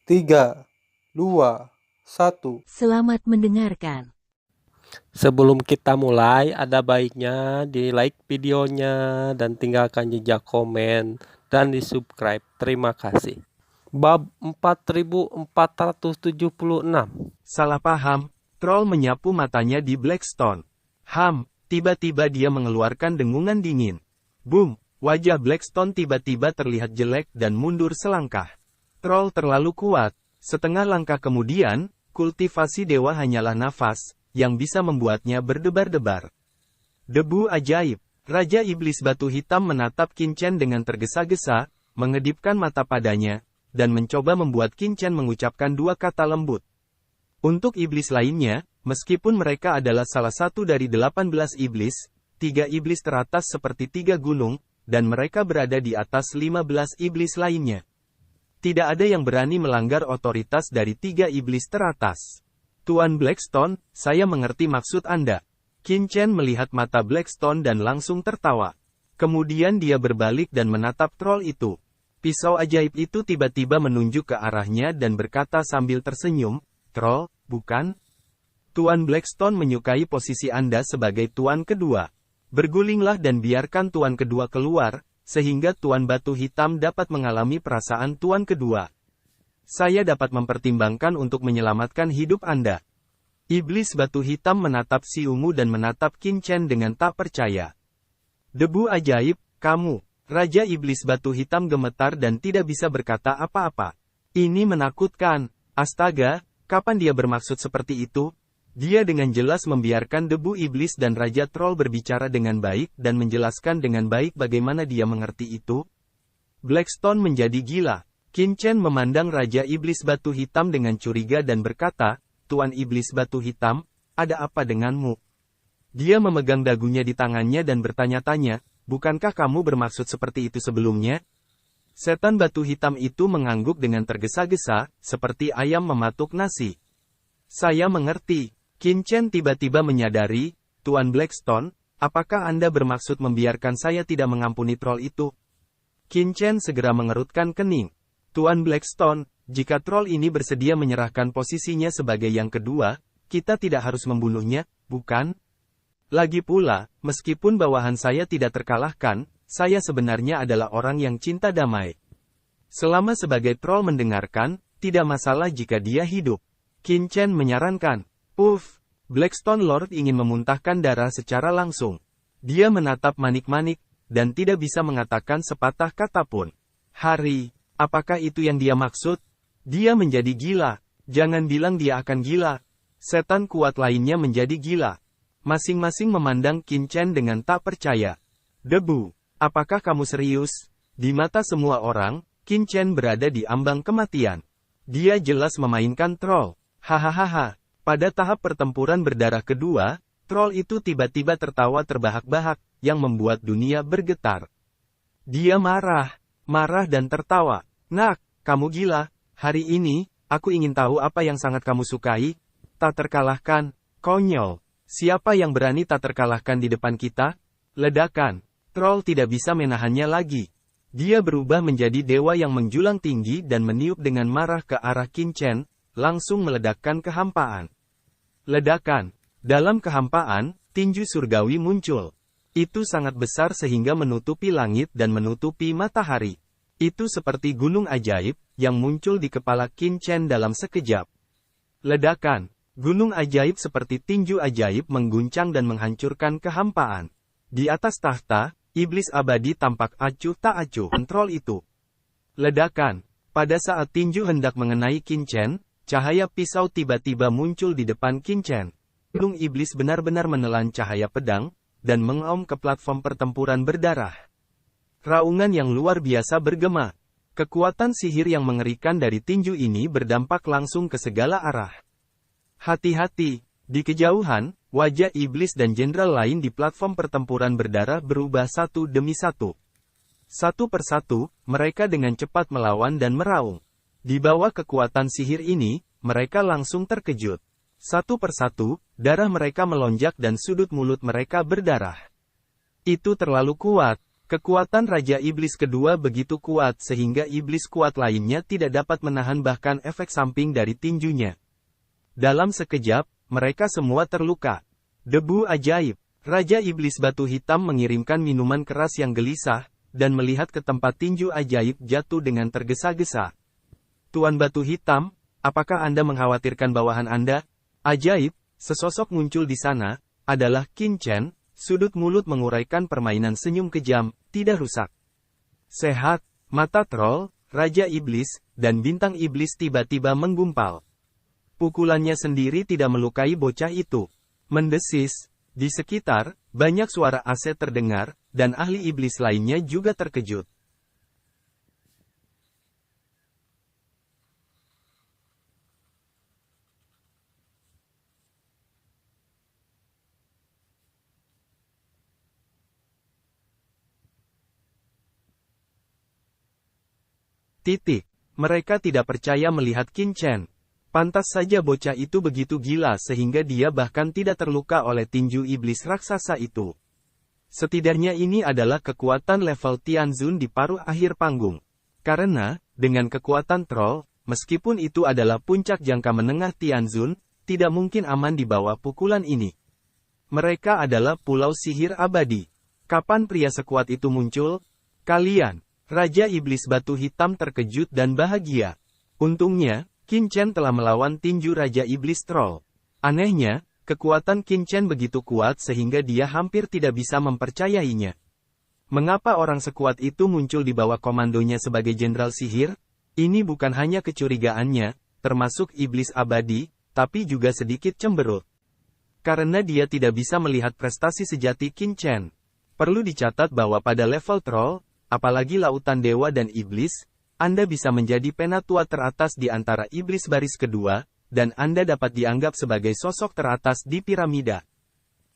3, 2, 1. Selamat mendengarkan. Sebelum kita mulai, ada baiknya di like videonya dan tinggalkan jejak komen dan di subscribe. Terima kasih. Bab 4476. Salah paham, troll menyapu matanya di Blackstone. Tiba-tiba dia mengeluarkan dengungan dingin. Boom, wajah Blackstone tiba-tiba terlihat jelek dan mundur selangkah. Troll terlalu kuat. Setengah langkah kemudian, kultivasi dewa hanyalah nafas, yang bisa membuatnya berdebar-debar. Debu ajaib. Raja Iblis Batu Hitam menatap Qin Chen dengan tergesa-gesa, mengedipkan mata padanya, dan mencoba membuat Qin Chen mengucapkan dua kata lembut. Untuk iblis lainnya, meskipun mereka adalah salah satu dari 18 iblis, 3 iblis teratas seperti 3 gunung, dan mereka berada di atas 15 iblis lainnya. Tidak ada yang berani melanggar otoritas dari 3 iblis teratas. Tuan Blackstone, saya mengerti maksud Anda. Qin Chen melihat mata Blackstone dan langsung tertawa. Kemudian dia berbalik dan menatap troll itu. Pisau ajaib itu tiba-tiba menunjuk ke arahnya dan berkata sambil tersenyum, "Troll, bukan? Tuan Blackstone menyukai posisi Anda sebagai tuan kedua. Bergulinglah dan biarkan tuan kedua keluar, sehingga Tuan Batu Hitam dapat mengalami perasaan Tuan kedua. Saya dapat mempertimbangkan untuk menyelamatkan hidup Anda." Iblis Batu Hitam menatap si ungu dan menatap Qin Chen dengan tak percaya. "Debu ajaib, kamu." Raja Iblis Batu Hitam gemetar dan tidak bisa berkata apa-apa. "Ini menakutkan. Astaga, kapan dia bermaksud seperti itu?" Dia dengan jelas membiarkan debu iblis dan Raja Troll berbicara dengan baik dan menjelaskan dengan baik bagaimana dia mengerti itu. Blackstone menjadi gila. Qin Chen memandang Raja Iblis Batu Hitam dengan curiga dan berkata, "Tuan Iblis Batu Hitam, ada apa denganmu?" Dia memegang dagunya di tangannya dan bertanya-tanya, "Bukankah kamu bermaksud seperti itu sebelumnya?" Setan batu hitam itu mengangguk dengan tergesa-gesa, seperti ayam mematuk nasi. "Saya mengerti." Qin Chen tiba-tiba menyadari, "Tuan Blackstone, apakah Anda bermaksud membiarkan saya tidak mengampuni troll itu?" Qin Chen segera mengerutkan kening. "Tuan Blackstone, jika troll ini bersedia menyerahkan posisinya sebagai yang kedua, kita tidak harus membunuhnya, bukan? Lagi pula, meskipun bawahan saya tidak terkalahkan, saya sebenarnya adalah orang yang cinta damai. Selama sebagai troll mendengarkan, tidak masalah jika dia hidup." Qin Chen menyarankan. Blackstone Lord ingin memuntahkan darah secara langsung. Dia menatap manik-manik, dan tidak bisa mengatakan sepatah kata pun. "Hari, apakah itu yang dia maksud?" Dia menjadi gila. Jangan bilang dia akan gila. Setan kuat lainnya menjadi gila. Masing-masing memandang Qin Chen dengan tak percaya. "Debu, apakah kamu serius?" Di mata semua orang, Qin Chen berada di ambang kematian. Dia jelas memainkan troll. Hahaha. Pada tahap pertempuran berdarah kedua, troll itu tiba-tiba tertawa terbahak-bahak, yang membuat dunia bergetar. Dia marah dan tertawa. "Nak, kamu gila. Hari ini, aku ingin tahu apa yang sangat kamu sukai. Tak terkalahkan, konyol. Siapa yang berani tak terkalahkan di depan kita?" Ledakan. Troll tidak bisa menahannya lagi. Dia berubah menjadi dewa yang menjulang tinggi dan meniup dengan marah ke arah Qin Chen, langsung meledakkan kehampaan. Ledakan. Dalam kehampaan, tinju surgawi muncul. Itu sangat besar sehingga menutupi langit dan menutupi matahari. Itu seperti gunung ajaib, yang muncul di kepala Qin Chen dalam sekejap. Ledakan. Gunung ajaib seperti tinju ajaib mengguncang dan menghancurkan kehampaan. Di atas tahta, iblis abadi tampak acuh tak acuh kontrol itu. Ledakan. Pada saat tinju hendak mengenai Qin Chen, cahaya pisau tiba-tiba muncul di depan Qin Chen. Gunung iblis benar-benar menelan cahaya pedang, dan mengaum ke platform pertempuran berdarah. Raungan yang luar biasa bergema. Kekuatan sihir yang mengerikan dari tinju ini berdampak langsung ke segala arah. Hati-hati. Di kejauhan, wajah iblis dan jenderal lain di platform pertempuran berdarah berubah satu demi satu. Satu persatu, mereka dengan cepat melawan dan meraung. Di bawah kekuatan sihir ini, mereka langsung terkejut. Satu persatu, darah mereka melonjak dan sudut mulut mereka berdarah. Itu terlalu kuat. Kekuatan Raja Iblis kedua begitu kuat sehingga iblis kuat lainnya tidak dapat menahan bahkan efek samping dari tinjunya. Dalam sekejap, mereka semua terluka. Debu ajaib. Raja Iblis Batu Hitam mengirimkan minuman keras yang gelisah, dan melihat ke tempat tinju ajaib jatuh dengan tergesa-gesa. Tuan Batu Hitam, apakah Anda mengkhawatirkan bawahan Anda? Ajaib, sesosok muncul di sana, adalah Qin Chen. Sudut mulut menguraikan permainan senyum kejam, tidak rusak. Sehat, mata troll, Raja Iblis, dan bintang iblis tiba-tiba menggumpal. Pukulannya sendiri tidak melukai bocah itu. Mendesis, di sekitar, banyak suara aset terdengar, dan ahli iblis lainnya juga terkejut. Mereka tidak percaya melihat Qin Chen. Pantas saja bocah itu begitu gila sehingga dia bahkan tidak terluka oleh tinju iblis raksasa itu. Setidaknya ini adalah kekuatan level Tianzun di paruh akhir panggung. Karena, dengan kekuatan troll, meskipun itu adalah puncak jangka menengah Tianzun, tidak mungkin aman di bawah pukulan ini. Mereka adalah pulau sihir abadi. Kapan pria sekuat itu muncul? Kalian. Raja Iblis Batu Hitam terkejut dan bahagia. Untungnya, Qin Chen telah melawan tinju Raja Iblis Troll. Anehnya, kekuatan Qin Chen begitu kuat sehingga dia hampir tidak bisa mempercayainya. Mengapa orang sekuat itu muncul di bawah komandonya sebagai jenderal sihir? Ini bukan hanya kecurigaannya, termasuk iblis abadi, tapi juga sedikit cemberut. Karena dia tidak bisa melihat prestasi sejati Qin Chen. Perlu dicatat bahwa pada level troll, apalagi lautan dewa dan iblis, Anda bisa menjadi penatua teratas di antara iblis baris kedua, dan Anda dapat dianggap sebagai sosok teratas di piramida.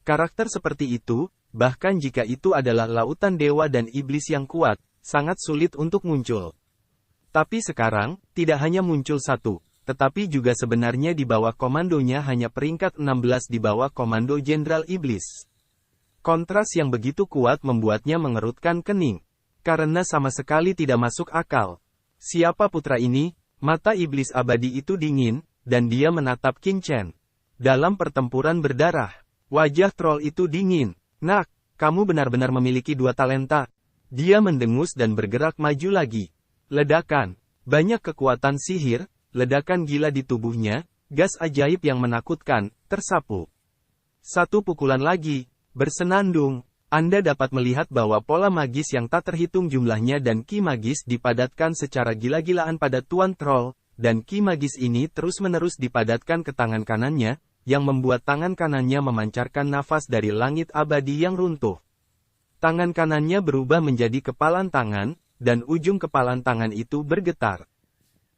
Karakter seperti itu, bahkan jika itu adalah lautan dewa dan iblis yang kuat, sangat sulit untuk muncul. Tapi sekarang, tidak hanya muncul satu, tetapi juga sebenarnya di bawah komandonya hanya peringkat 16 di bawah komando Jenderal Iblis. Kontras yang begitu kuat membuatnya mengerutkan kening. Karena sama sekali tidak masuk akal. Siapa putra ini? Mata iblis abadi itu dingin, dan dia menatap Qin Chen. Dalam pertempuran berdarah, wajah troll itu dingin. Nak, kamu benar-benar memiliki dua talenta. Dia mendengus dan bergerak maju lagi. Ledakan. Banyak kekuatan sihir, ledakan gila di tubuhnya, gas ajaib yang menakutkan, tersapu. Satu pukulan lagi, bersenandung. Anda dapat melihat bahwa pola magis yang tak terhitung jumlahnya dan ki magis dipadatkan secara gila-gilaan pada Tuan Troll, dan ki magis ini terus-menerus dipadatkan ke tangan kanannya, yang membuat tangan kanannya memancarkan nafas dari langit abadi yang runtuh. Tangan kanannya berubah menjadi kepalan tangan, dan ujung kepalan tangan itu bergetar.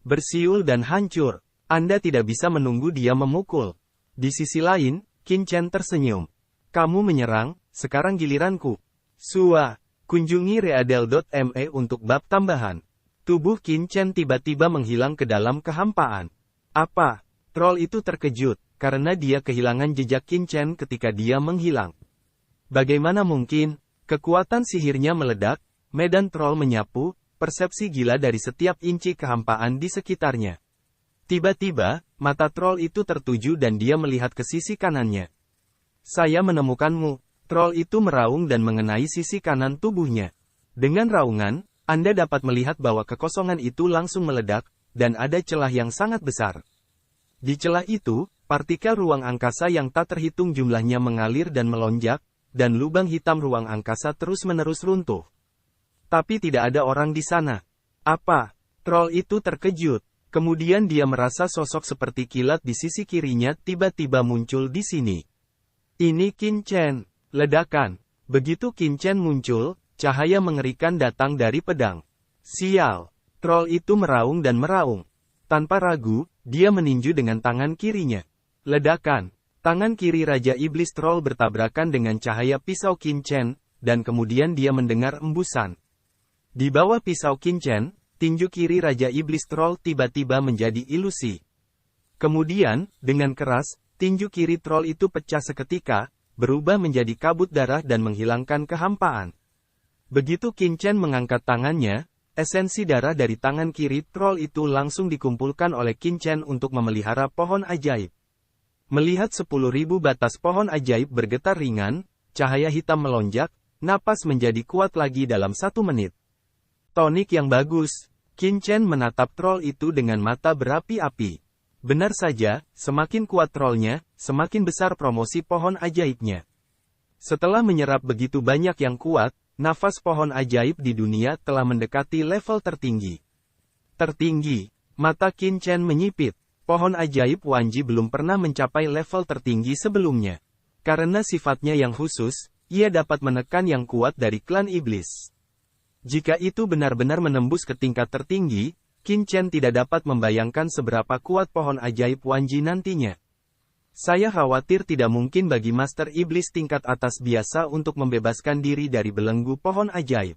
Bersiul dan hancur. Anda tidak bisa menunggu dia memukul. Di sisi lain, Qin Chen tersenyum. Kamu menyerang, sekarang giliranku. Sua, kunjungi Readel.me untuk bab tambahan. Tubuh Qin Chen tiba-tiba menghilang ke dalam kehampaan. Apa? Troll itu terkejut, karena dia kehilangan jejak Qin Chen ketika dia menghilang. Bagaimana mungkin? Kekuatan sihirnya meledak, medan troll menyapu, persepsi gila dari setiap inci kehampaan di sekitarnya. Tiba-tiba, mata troll itu tertuju dan dia melihat ke sisi kanannya. Saya menemukanmu. Troll itu meraung dan mengenai sisi kanan tubuhnya. Dengan raungan, Anda dapat melihat bahwa kekosongan itu langsung meledak, dan ada celah yang sangat besar. Di celah itu, partikel ruang angkasa yang tak terhitung jumlahnya mengalir dan melonjak, dan lubang hitam ruang angkasa terus-menerus runtuh. Tapi tidak ada orang di sana. Apa? Troll itu terkejut. Kemudian dia merasa sosok seperti kilat di sisi kirinya tiba-tiba muncul di sini. Ini Qin Chen. Ledakan. Begitu Qin Chen muncul, cahaya mengerikan datang dari pedang. Sial. Troll itu meraung dan meraung. Tanpa ragu, dia meninju dengan tangan kirinya. Ledakan. Tangan kiri Raja Iblis Troll bertabrakan dengan cahaya pisau Qin Chen, dan kemudian dia mendengar embusan. Di bawah pisau Qin Chen, tinju kiri Raja Iblis Troll tiba-tiba menjadi ilusi. Kemudian, dengan keras, tinju kiri troll itu pecah seketika, berubah menjadi kabut darah dan menghilangkan kehampaan. Begitu Qin Chen mengangkat tangannya, esensi darah dari tangan kiri troll itu langsung dikumpulkan oleh Qin Chen untuk memelihara pohon ajaib. Melihat 10.000 batas pohon ajaib bergetar ringan, cahaya hitam melonjak, napas menjadi kuat lagi dalam 1 menit. Tonik yang bagus. Qin Chen menatap troll itu dengan mata berapi-api. Benar saja, semakin kuat trollnya, semakin besar promosi pohon ajaibnya. Setelah menyerap begitu banyak yang kuat, nafas pohon ajaib di dunia telah mendekati level tertinggi. Tertinggi. Mata Qin Chen menyipit. Pohon ajaib Wanji belum pernah mencapai level tertinggi sebelumnya. Karena sifatnya yang khusus, ia dapat menekan yang kuat dari klan iblis. Jika itu benar-benar menembus ke tingkat tertinggi, Qin Chen tidak dapat membayangkan seberapa kuat pohon ajaib Wanji nantinya. Saya khawatir tidak mungkin bagi Master Iblis tingkat atas biasa untuk membebaskan diri dari belenggu pohon ajaib.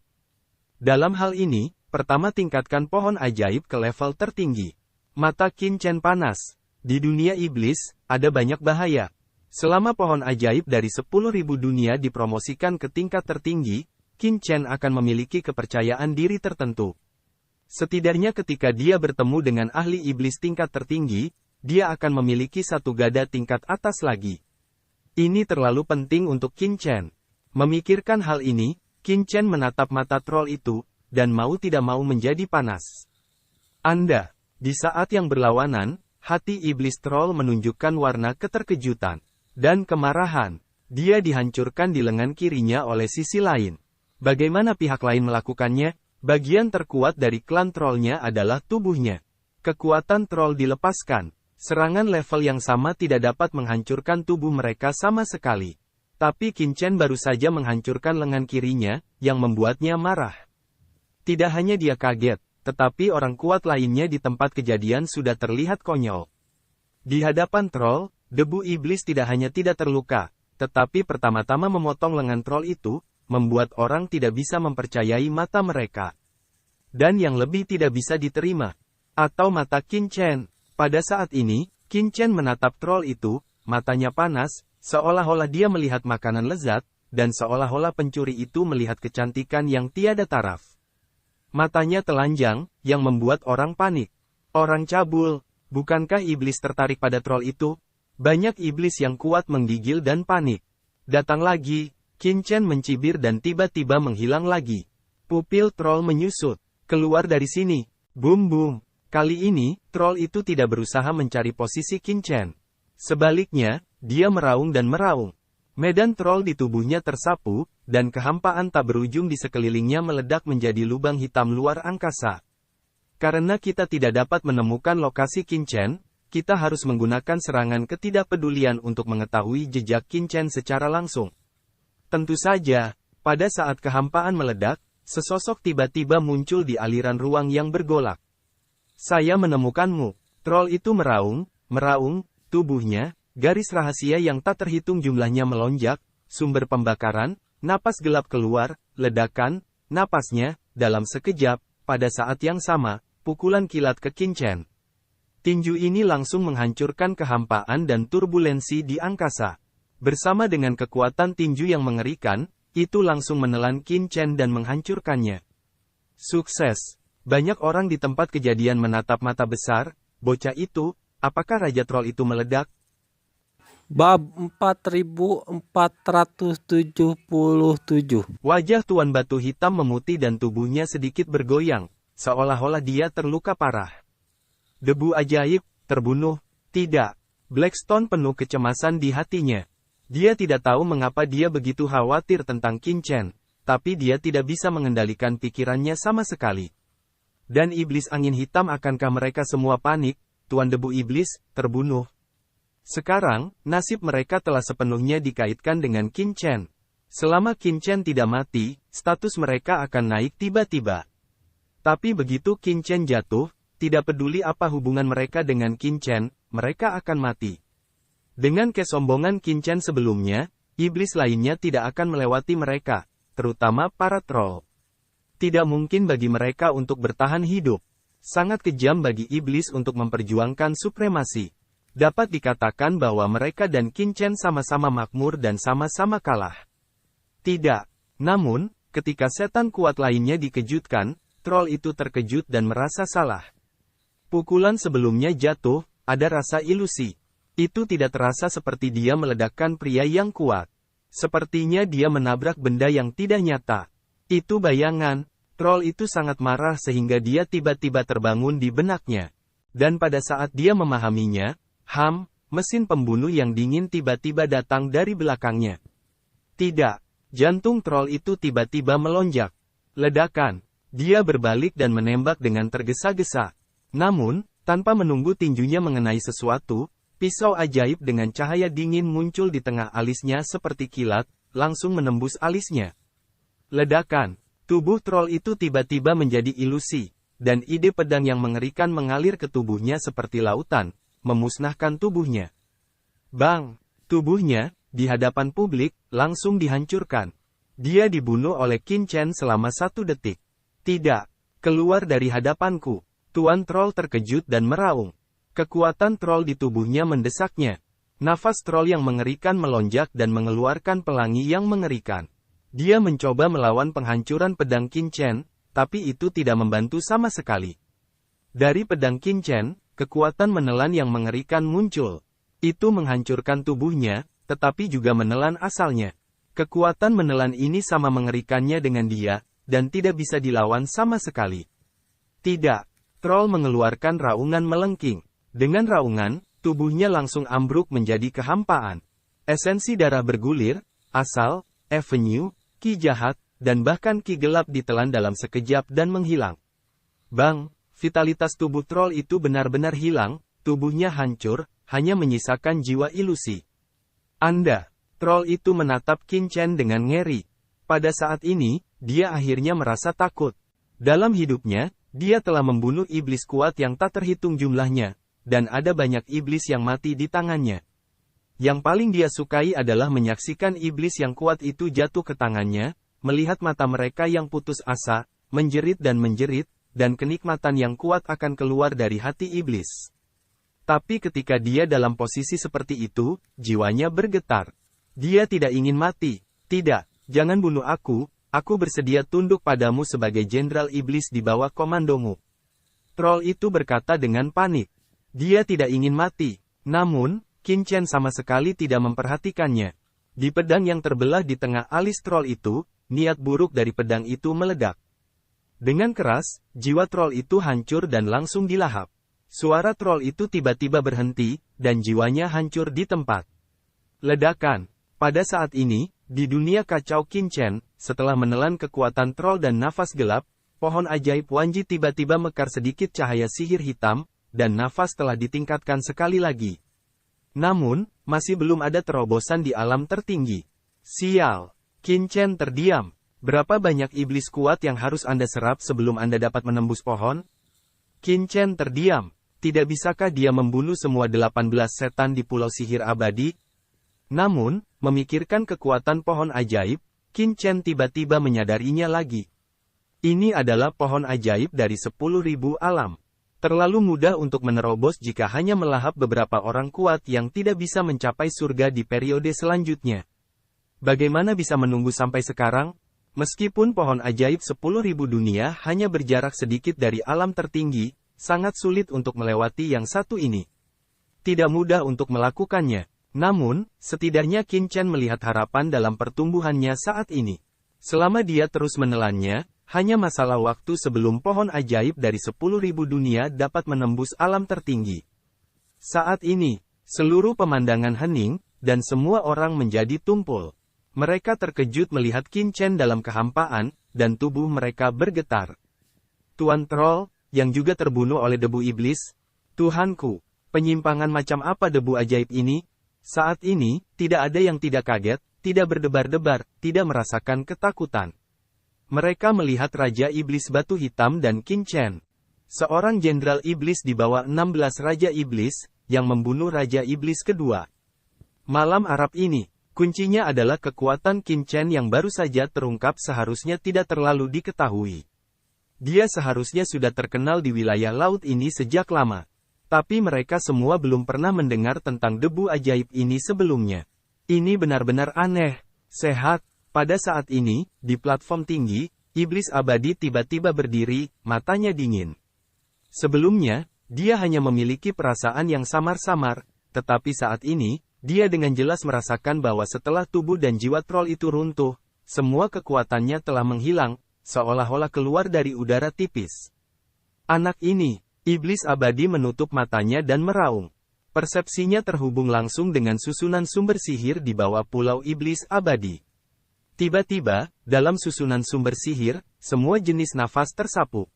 Dalam hal ini, pertama tingkatkan pohon ajaib ke level tertinggi. Mata Qin Chen panas. Di dunia iblis, ada banyak bahaya. Selama pohon ajaib dari 10.000 dunia dipromosikan ke tingkat tertinggi, Qin Chen akan memiliki kepercayaan diri tertentu. Setidaknya ketika dia bertemu dengan ahli iblis tingkat tertinggi, dia akan memiliki satu gada tingkat atas lagi. Ini terlalu penting untuk Qin Chen. Memikirkan hal ini, Qin Chen menatap mata troll itu, dan mau tidak mau menjadi panas. Di saat yang berlawanan, hati iblis troll menunjukkan warna keterkejutan dan kemarahan. Dia dihancurkan di lengan kirinya oleh sisi lain. Bagaimana pihak lain melakukannya? Bagian terkuat dari klan trollnya adalah tubuhnya. Kekuatan troll dilepaskan. Serangan level yang sama tidak dapat menghancurkan tubuh mereka sama sekali. Tapi Qin Chen baru saja menghancurkan lengan kirinya, yang membuatnya marah. Tidak hanya dia kaget, tetapi orang kuat lainnya di tempat kejadian sudah terlihat konyol. Di hadapan troll, debu iblis tidak hanya tidak terluka, tetapi pertama-tama memotong lengan troll itu, membuat orang tidak bisa mempercayai mata mereka. Dan yang lebih tidak bisa diterima, atau mata Qin Chen. Pada saat ini, Qin Chen menatap troll itu, matanya panas, seolah-olah dia melihat makanan lezat, dan seolah-olah pencuri itu melihat kecantikan yang tiada taraf. Matanya telanjang, yang membuat orang panik. Orang cabul, bukankah iblis tertarik pada troll itu? Banyak iblis yang kuat menggigil dan panik. Datang lagi, Qin Chen mencibir dan tiba-tiba menghilang lagi. Pupil troll menyusut. Keluar dari sini. Boom boom. Kali ini, troll itu tidak berusaha mencari posisi Qin Chen. Sebaliknya, dia meraung dan meraung. Medan troll di tubuhnya tersapu, dan kehampaan tak berujung di sekelilingnya meledak menjadi lubang hitam luar angkasa. Karena kita tidak dapat menemukan lokasi Qin Chen, kita harus menggunakan serangan ketidakpedulian untuk mengetahui jejak Qin Chen secara langsung. Tentu saja, pada saat kehampaan meledak, sesosok tiba-tiba muncul di aliran ruang yang bergolak. Saya menemukanmu. Troll itu meraung, tubuhnya, garis rahasia yang tak terhitung jumlahnya melonjak, sumber pembakaran, napas gelap keluar, ledakan, napasnya, dalam sekejap, pada saat yang sama, pukulan kilat ke Qin Chen. Tinju ini langsung menghancurkan kehampaan dan turbulensi di angkasa. Bersama dengan kekuatan tinju yang mengerikan, itu langsung menelan Qin Chen dan menghancurkannya. Sukses. Banyak orang di tempat kejadian menatap mata besar, bocah itu, apakah Raja Troll itu meledak? Bab 4477. Wajah Tuan Batu Hitam memutih dan tubuhnya sedikit bergoyang, seolah-olah dia terluka parah. Debu ajaib, terbunuh, tidak. Blackstone penuh kecemasan di hatinya. Dia tidak tahu mengapa dia begitu khawatir tentang Qin Chen, tapi dia tidak bisa mengendalikan pikirannya sama sekali. Dan iblis angin hitam, akankah mereka semua panik? Tuan Debu Iblis, terbunuh. Sekarang, nasib mereka telah sepenuhnya dikaitkan dengan Qin Chen. Selama Qin Chen tidak mati, status mereka akan naik tiba-tiba. Tapi begitu Qin Chen jatuh, tidak peduli apa hubungan mereka dengan Qin Chen, mereka akan mati. Dengan kesombongan Qin Chen sebelumnya, iblis lainnya tidak akan melewati mereka, terutama para troll. Tidak mungkin bagi mereka untuk bertahan hidup. Sangat kejam bagi iblis untuk memperjuangkan supremasi. Dapat dikatakan bahwa mereka dan Qin Chen sama-sama makmur dan sama-sama kalah. Tidak. Namun, ketika setan kuat lainnya dikejutkan, troll itu terkejut dan merasa salah. Pukulan sebelumnya jatuh, ada rasa ilusi. Itu tidak terasa seperti dia meledakkan pria yang kuat. Sepertinya dia menabrak benda yang tidak nyata. Itu bayangan. Troll itu sangat marah sehingga dia tiba-tiba terbangun di benaknya. Dan pada saat dia memahaminya, mesin pembunuh yang dingin tiba-tiba datang dari belakangnya. Tidak, jantung troll itu tiba-tiba melonjak. Ledakan. Dia berbalik dan menembak dengan tergesa-gesa. Namun, tanpa menunggu tinjunya mengenai sesuatu, pisau ajaib dengan cahaya dingin muncul di tengah alisnya seperti kilat, langsung menembus alisnya. Ledakan. Tubuh troll itu tiba-tiba menjadi ilusi, dan ide pedang yang mengerikan mengalir ke tubuhnya seperti lautan, memusnahkan tubuhnya. Bang! Tubuhnya, di hadapan publik, langsung dihancurkan. Dia dibunuh oleh Qin Chen selama 1 detik. Tidak! Keluar dari hadapanku! Tuan troll terkejut dan meraung. Kekuatan troll di tubuhnya mendesaknya. Nafas troll yang mengerikan melonjak dan mengeluarkan pelangi yang mengerikan. Dia mencoba melawan penghancuran pedang Qin Chen, tapi itu tidak membantu sama sekali. Dari pedang Qin Chen, kekuatan menelan yang mengerikan muncul. Itu menghancurkan tubuhnya, tetapi juga menelan asalnya. Kekuatan menelan ini sama mengerikannya dengan dia, dan tidak bisa dilawan sama sekali. Tidak, troll mengeluarkan raungan melengking. Dengan raungan, tubuhnya langsung ambruk menjadi kehampaan. Esensi darah bergulir, asal, avenue, ki jahat, dan bahkan ki gelap ditelan dalam sekejap dan menghilang. Bang, vitalitas tubuh troll itu benar-benar hilang, tubuhnya hancur, hanya menyisakan jiwa ilusi. Troll itu menatap Qin Chen dengan ngeri. Pada saat ini, dia akhirnya merasa takut. Dalam hidupnya, dia telah membunuh iblis kuat yang tak terhitung jumlahnya, dan ada banyak iblis yang mati di tangannya. Yang paling dia sukai adalah menyaksikan iblis yang kuat itu jatuh ke tangannya, melihat mata mereka yang putus asa, menjerit, dan kenikmatan yang kuat akan keluar dari hati iblis. Tapi ketika dia dalam posisi seperti itu, jiwanya bergetar. Dia tidak ingin mati. Tidak, jangan bunuh aku bersedia tunduk padamu sebagai jenderal iblis di bawah komandomu. Troll itu berkata dengan panik. Dia tidak ingin mati. Namun, Qin Chen sama sekali tidak memperhatikannya. Di pedang yang terbelah di tengah alis troll itu, niat buruk dari pedang itu meledak. Dengan keras, jiwa troll itu hancur dan langsung dilahap. Suara troll itu tiba-tiba berhenti, dan jiwanya hancur di tempat. Ledakan. Pada saat ini, di dunia kacau Qin Chen, setelah menelan kekuatan troll dan nafas gelap, pohon ajaib Wanji tiba-tiba mekar sedikit cahaya sihir hitam, dan nafas telah ditingkatkan sekali lagi. Namun, masih belum ada terobosan di alam tertinggi. Sial! Qin Chen terdiam. Berapa banyak iblis kuat yang harus Anda serap sebelum Anda dapat menembus pohon? Qin Chen terdiam. Tidak bisakah dia membunuh semua 18 setan di Pulau Sihir Abadi? Namun, memikirkan kekuatan pohon ajaib, Qin Chen tiba-tiba menyadarinya lagi. Ini adalah pohon ajaib dari 10.000 alam. Terlalu mudah untuk menerobos jika hanya melahap beberapa orang kuat yang tidak bisa mencapai surga di periode selanjutnya. Bagaimana bisa menunggu sampai sekarang? Meskipun pohon ajaib 10.000 dunia hanya berjarak sedikit dari alam tertinggi, sangat sulit untuk melewati yang satu ini. Tidak mudah untuk melakukannya. Namun, setidaknya Qin Chen melihat harapan dalam pertumbuhannya saat ini. Selama dia terus menelannya, hanya masalah waktu sebelum pohon ajaib dari 10.000 dunia dapat menembus alam tertinggi. Saat ini, seluruh pemandangan hening, dan semua orang menjadi tumpul. Mereka terkejut melihat Qin Chen dalam kehampaan, dan tubuh mereka bergetar. Tuan Troll, yang juga terbunuh oleh debu iblis. Tuhanku, penyimpangan macam apa debu ajaib ini? Saat ini, tidak ada yang tidak kaget, tidak berdebar-debar, tidak merasakan ketakutan. Mereka melihat Raja Iblis Batu Hitam dan Qin Chen. Seorang jenderal iblis di bawah 16 Raja Iblis, yang membunuh Raja Iblis kedua. Malam Arab ini, kuncinya adalah kekuatan Qin Chen yang baru saja terungkap seharusnya tidak terlalu diketahui. Dia seharusnya sudah terkenal di wilayah laut ini sejak lama. Tapi mereka semua belum pernah mendengar tentang debu ajaib ini sebelumnya. Ini benar-benar aneh. Sehat, Pada saat ini, di platform tinggi, iblis abadi tiba-tiba berdiri, matanya dingin. Sebelumnya, dia hanya memiliki perasaan yang samar-samar, tetapi saat ini, dia dengan jelas merasakan bahwa setelah tubuh dan jiwa troll itu runtuh, semua kekuatannya telah menghilang, seolah-olah keluar dari udara tipis. Anak ini, iblis abadi menutup matanya dan meraung. Persepsinya terhubung langsung dengan susunan sumber sihir di bawah Pulau Iblis Abadi. Tiba-tiba, dalam susunan sumber sihir, semua jenis nafas tersapu.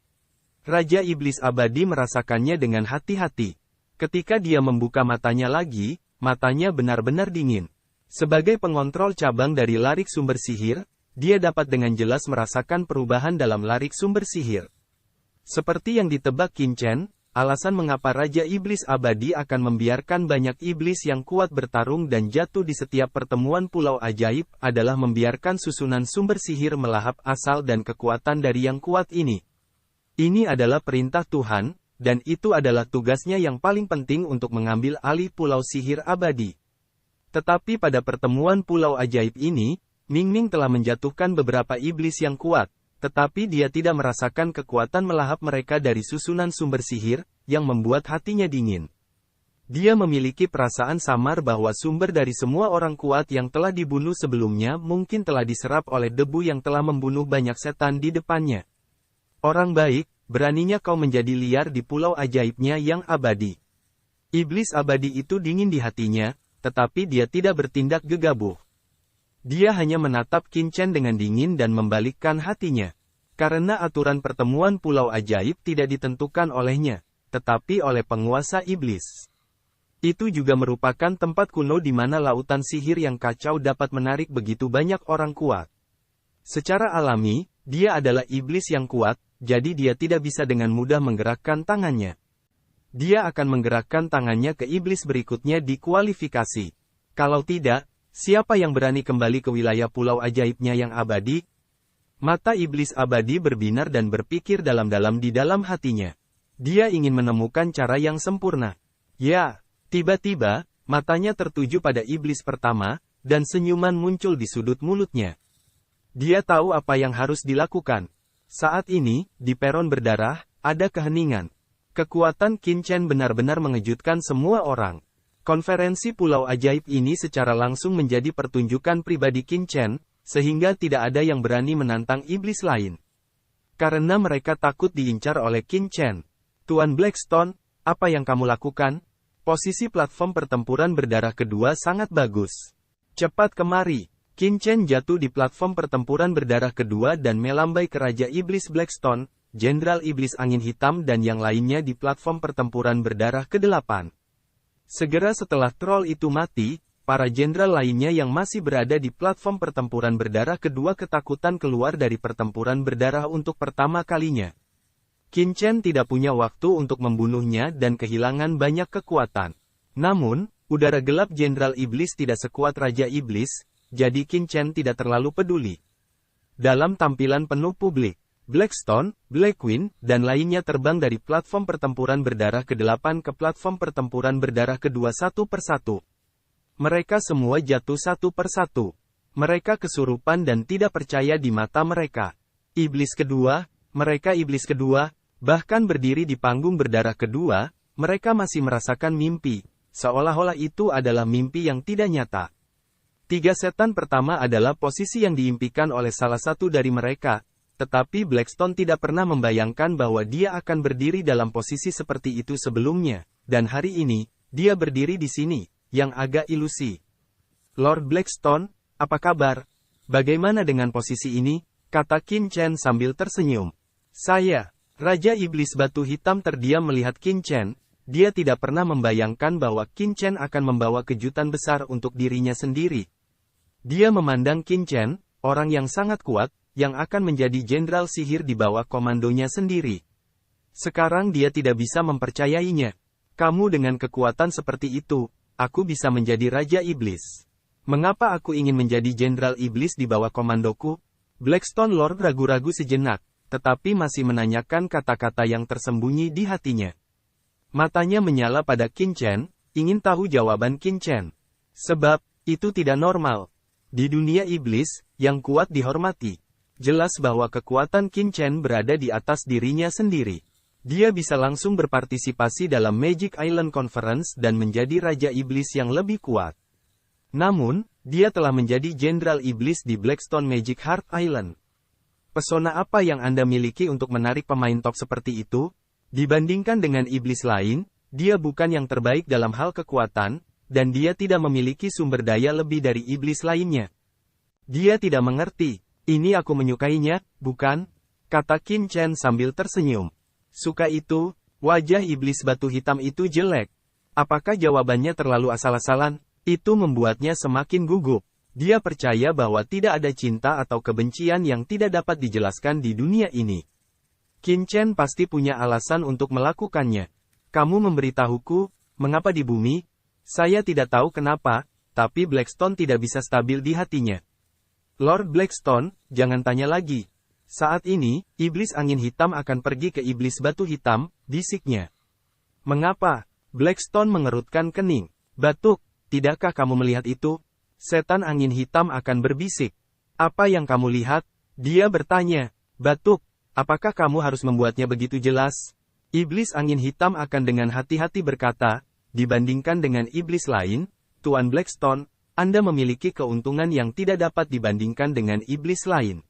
Raja Iblis Abadi merasakannya dengan hati-hati. Ketika dia membuka matanya lagi, matanya benar-benar dingin. Sebagai pengontrol cabang dari larik sumber sihir, dia dapat dengan jelas merasakan perubahan dalam larik sumber sihir. Seperti yang ditebak Qin Chen, alasan mengapa Raja Iblis Abadi akan membiarkan banyak iblis yang kuat bertarung dan jatuh di setiap pertemuan pulau ajaib adalah membiarkan susunan sumber sihir melahap asal dan kekuatan dari yang kuat ini. Ini adalah perintah Tuhan, dan itu adalah tugasnya yang paling penting untuk mengambil alih pulau sihir abadi. Tetapi pada pertemuan pulau ajaib ini, Ning Ning telah menjatuhkan beberapa iblis yang kuat. Tetapi dia tidak merasakan kekuatan melahap mereka dari susunan sumber sihir, yang membuat hatinya dingin. Dia memiliki perasaan samar bahwa sumber dari semua orang kuat yang telah dibunuh sebelumnya mungkin telah diserap oleh debu yang telah membunuh banyak setan di depannya. Orang baik, beraninya kau menjadi liar di pulau ajaibnya yang abadi. Iblis abadi itu dingin di hatinya, tetapi dia tidak bertindak gegabah. Dia hanya menatap Qin Chen dengan dingin dan membalikkan hatinya. Karena aturan pertemuan pulau ajaib tidak ditentukan olehnya, tetapi oleh penguasa iblis. Itu juga merupakan tempat kuno di mana lautan sihir yang kacau dapat menarik begitu banyak orang kuat. Secara alami, dia adalah iblis yang kuat, jadi dia tidak bisa dengan mudah menggerakkan tangannya. Dia akan menggerakkan tangannya ke iblis berikutnya di kualifikasi. Kalau tidak, siapa yang berani kembali ke wilayah pulau ajaibnya yang abadi? Mata iblis abadi berbinar dan berpikir dalam-dalam di dalam hatinya. Dia ingin menemukan cara yang sempurna. Ya, tiba-tiba, matanya tertuju pada iblis pertama, dan senyuman muncul di sudut mulutnya. Dia tahu apa yang harus dilakukan. Saat ini, di peron berdarah, ada keheningan. Kekuatan Qin Chen benar-benar mengejutkan semua orang. Konferensi Pulau Ajaib ini secara langsung menjadi pertunjukan pribadi Qin Chen, sehingga tidak ada yang berani menantang iblis lain. Karena mereka takut diincar oleh Qin Chen. Tuan Blackstone, apa yang kamu lakukan? Posisi platform pertempuran berdarah kedua sangat bagus. Cepat kemari. Qin Chen jatuh di platform pertempuran berdarah kedua dan melambai ke Raja Iblis Blackstone, Jenderal Iblis Angin Hitam dan yang lainnya di platform pertempuran berdarah ke-8. Segera setelah troll itu mati, para jenderal lainnya yang masih berada di platform pertempuran berdarah kedua ketakutan keluar dari pertempuran berdarah untuk pertama kalinya. Qin Chen tidak punya waktu untuk membunuhnya dan kehilangan banyak kekuatan. Namun, udara gelap Jenderal Iblis tidak sekuat Raja Iblis, jadi Qin Chen tidak terlalu peduli. Dalam tampilan penuh publik, Blackstone, Black Queen, dan lainnya terbang dari platform pertempuran berdarah ke-8 ke platform pertempuran berdarah kedua satu persatu. Mereka semua jatuh satu persatu. Mereka kesurupan dan tidak percaya di mata mereka. Iblis kedua, mereka iblis kedua, bahkan berdiri di panggung berdarah kedua, mereka masih merasakan mimpi, seolah-olah itu adalah mimpi yang tidak nyata. 3 setan pertama adalah posisi yang diimpikan oleh salah satu dari mereka, tetapi Blackstone tidak pernah membayangkan bahwa dia akan berdiri dalam posisi seperti itu sebelumnya, dan hari ini, dia berdiri di sini, yang agak ilusi. Lord Blackstone, apa kabar? Bagaimana dengan posisi ini? Kata Qin Chen sambil tersenyum. Saya, Raja Iblis Batu Hitam terdiam melihat Qin Chen, dia tidak pernah membayangkan bahwa Qin Chen akan membawa kejutan besar untuk dirinya sendiri. Dia memandang Qin Chen, orang yang sangat kuat, yang akan menjadi jenderal sihir di bawah komandonya sendiri. Sekarang dia tidak bisa mempercayainya. Kamu dengan kekuatan seperti itu, aku bisa menjadi Raja Iblis. Mengapa aku ingin menjadi jenderal iblis di bawah komandoku? Blackstone Lord ragu-ragu sejenak, tetapi masih menanyakan kata-kata yang tersembunyi di hatinya. Matanya menyala pada Qin Chen, ingin tahu jawaban Qin Chen. Sebab, itu tidak normal. Di dunia iblis, yang kuat dihormati. Jelas bahwa kekuatan Qin Chen berada di atas dirinya sendiri. Dia bisa langsung berpartisipasi dalam Magic Island Conference dan menjadi Raja Iblis yang lebih kuat. Namun, dia telah menjadi Jenderal Iblis di Blackstone Magic Heart Island. Pesona apa yang Anda miliki untuk menarik pemain top seperti itu? Dibandingkan dengan iblis lain, dia bukan yang terbaik dalam hal kekuatan, dan dia tidak memiliki sumber daya lebih dari iblis lainnya. Dia tidak mengerti. Ini aku menyukainya, bukan? Kata Qin Chen sambil tersenyum. Suka itu, wajah iblis batu hitam itu jelek. Apakah jawabannya terlalu asal-asalan? Itu membuatnya semakin gugup. Dia percaya bahwa tidak ada cinta atau kebencian yang tidak dapat dijelaskan di dunia ini. Qin Chen pasti punya alasan untuk melakukannya. Kamu memberitahuku, mengapa di bumi? Saya tidak tahu kenapa, tapi Blackstone tidak bisa stabil di hatinya. Lord Blackstone, jangan tanya lagi. Saat ini, iblis angin hitam akan pergi ke iblis batu hitam, bisiknya. Mengapa? Blackstone mengerutkan kening. Batuk, tidakkah kamu melihat itu? Setan angin hitam akan berbisik. Apa yang kamu lihat? Dia bertanya. Batuk, apakah kamu harus membuatnya begitu jelas? Iblis angin hitam akan dengan hati-hati berkata, dibandingkan dengan iblis lain, Tuan Blackstone, Anda memiliki keuntungan yang tidak dapat dibandingkan dengan iblis lain.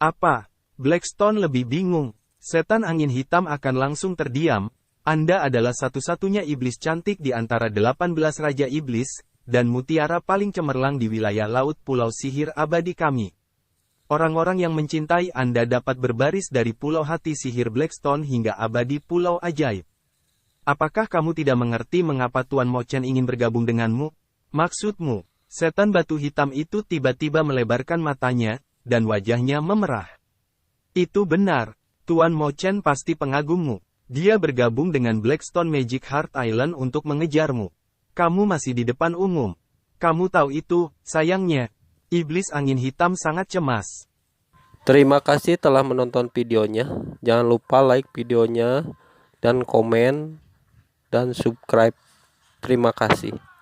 Apa? Blackstone lebih bingung. Setan angin hitam akan langsung terdiam. Anda adalah satu-satunya iblis cantik di antara 18 Raja Iblis, dan mutiara paling cemerlang di wilayah laut Pulau Sihir Abadi kami. Orang-orang yang mencintai Anda dapat berbaris dari Pulau Hati Sihir Blackstone hingga Abadi Pulau Ajaib. Apakah kamu tidak mengerti mengapa Tuan Mo Chen ingin bergabung denganmu? Maksudmu, setan batu hitam itu tiba-tiba melebarkan matanya, dan wajahnya memerah. Itu benar, Tuan Mo Chen pasti pengagummu. Dia bergabung dengan Blackstone Magic Heart Island untuk mengejarmu. Kamu masih di depan umum. Kamu tahu itu, sayangnya. Iblis angin hitam sangat cemas. Terima kasih telah menonton videonya. Jangan lupa like videonya dan komen dan subscribe. Terima kasih.